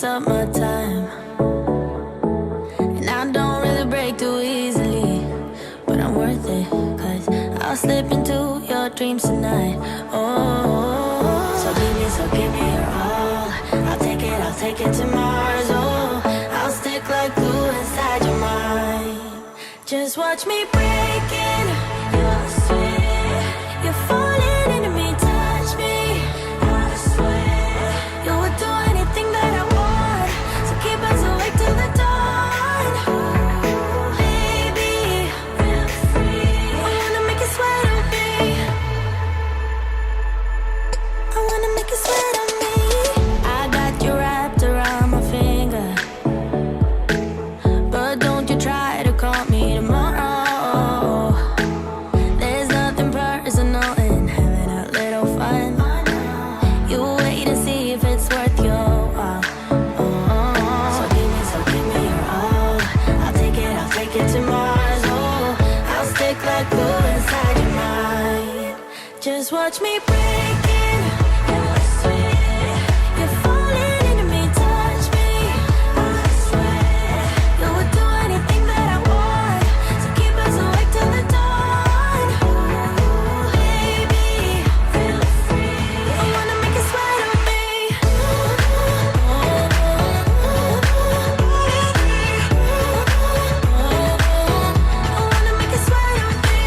takes up my time. And I don't really break too easily, but I'm worth it, 'cause I'll slip into your dreams tonight. Oh, so give me your all. I'll take it to Mars. Oh, I'll stick like glue inside your mind. Just watch me breaking your sweat. You're falling into me, touch me. I swear you would do anything that I want, so keep us awake till the dawn. Baby, feel free. I wanna make you sweat on me. I wanna make you sweat on me. I got you wrapped around my finger, but don't you try to call me tomorrow. There's nothing personal in having a little fun. You wait and see if it's worth your while. So give me your all. I'll take it to Mars. Oh, I'll stick like glue inside your mind. Just watch me breaking your sweat. You're falling into me, touch me. I swear you would do anything that I want, so keep us awake till the dawn. Baby, feel free. I wanna make you sweat on me. I wanna make you sweat on me.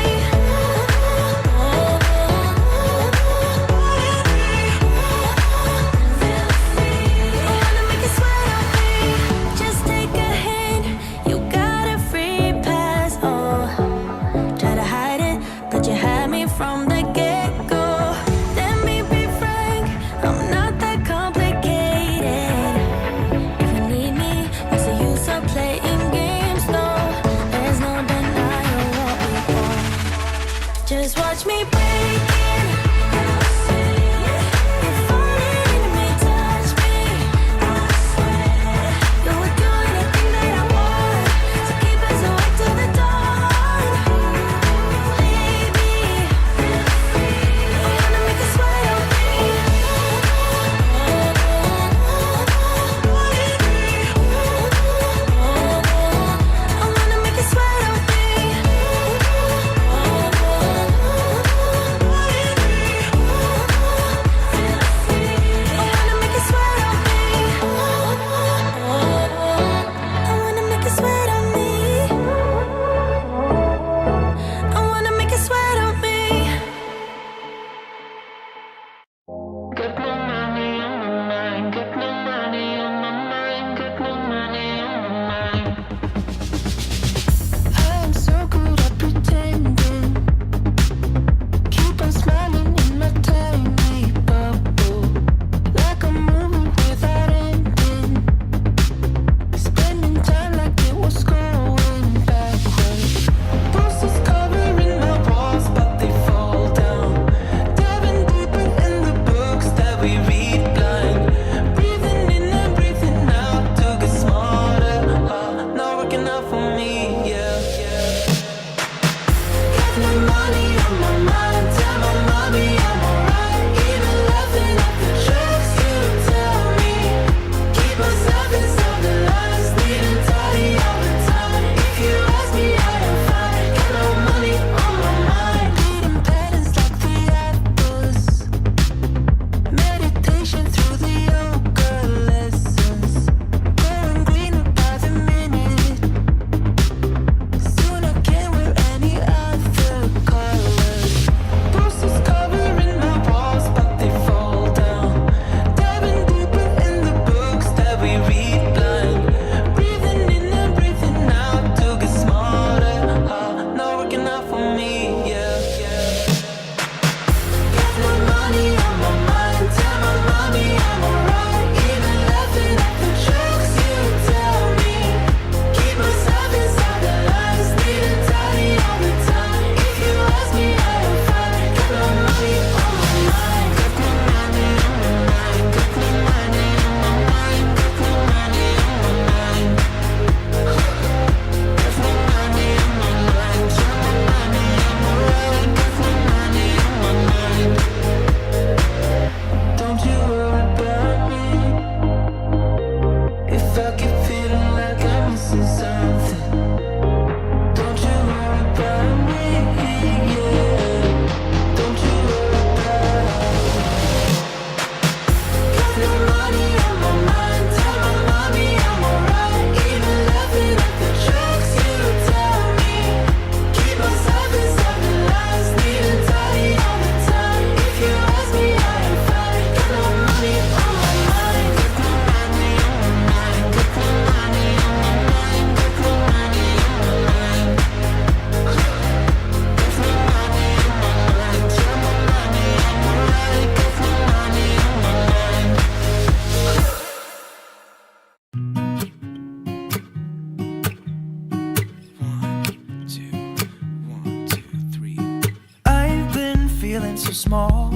small.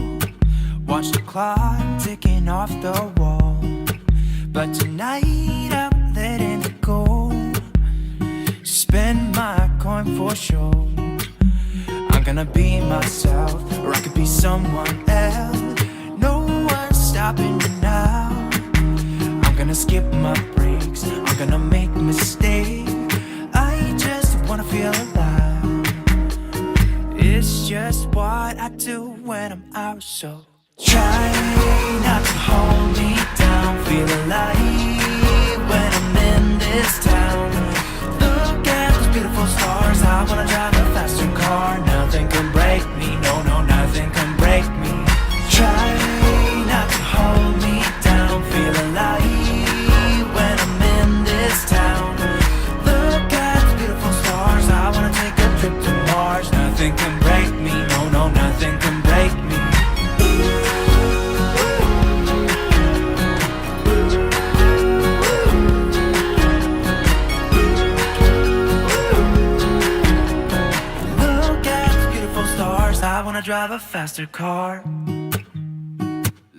Watch the clock ticking off the wall. But tonight I'm letting it go. Spend my coin for sure. I'm gonna be myself, or I could be someone else. No one's stopping me now. I'm gonna skip my breaks, I'm gonna make mistakes. I just wanna feel alive. It's just what I do when I'm out, so try not to hold me down. Feel alive when I'm in this town. Look at those beautiful stars. I wanna drive a faster car. Nothing can break me, no, no, nothing can break me. Try not to hold me down. Feel alive when I'm in this town. Look at those beautiful stars. I wanna take a trip to Mars. Nothing can break me, no, no, nothing can break me. I wanna drive a faster car.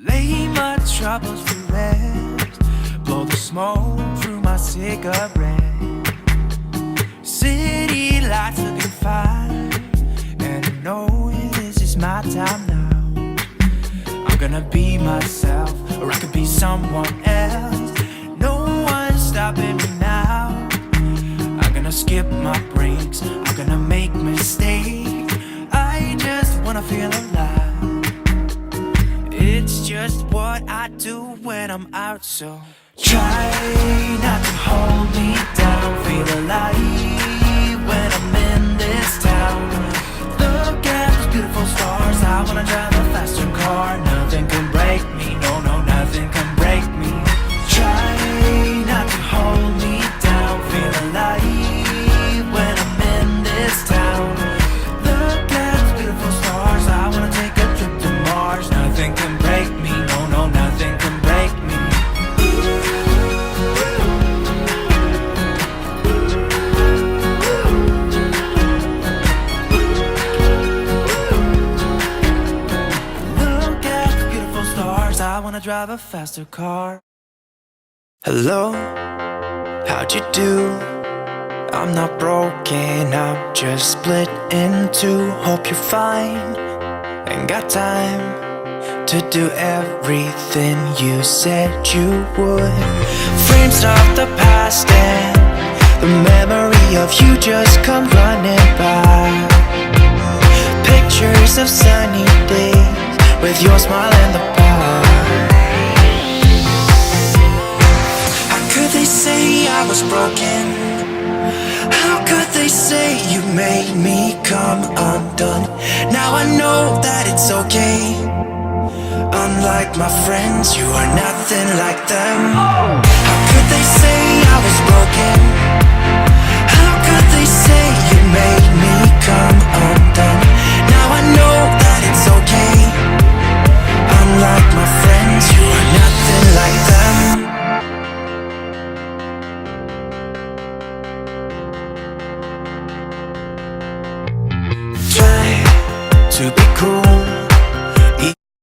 Lay my troubles to rest. Blow the smoke through my cigarette. City lights looking fine, and I know this is my time now. I'm gonna be myself, or I could be someone else. No one's stopping me now. I'm gonna skip my breaks, I'm gonna make mistakes. I just wanna feel alive. It's just what I do when I'm out, so try not to hold me down. Feel alive when I'm in this town. Look at those beautiful stars. I wanna drive a faster car. Nothing can break me, no, no, nothing can break me. Try not to hold me down. Feel alive when I'm in this town. I wanna take a trip to Mars. Nothing can break me, no, no, nothing can break me. Look at the beautiful stars. I wanna drive a faster car. Hello, how'd you do? I'm not broken, I'm just split in two. Hope you're fine. Ain't got time to do everything you said you would. Frames of the past and the memory of you just come running by. Pictures of sunny days with your smile in the bar. How could they say I was broken? How could they say you made me come undone? Now I know that it's okay. Unlike my friends, you are nothing like them. How could they say I was broken? How could they say you made me come undone? Now I know that it's okay.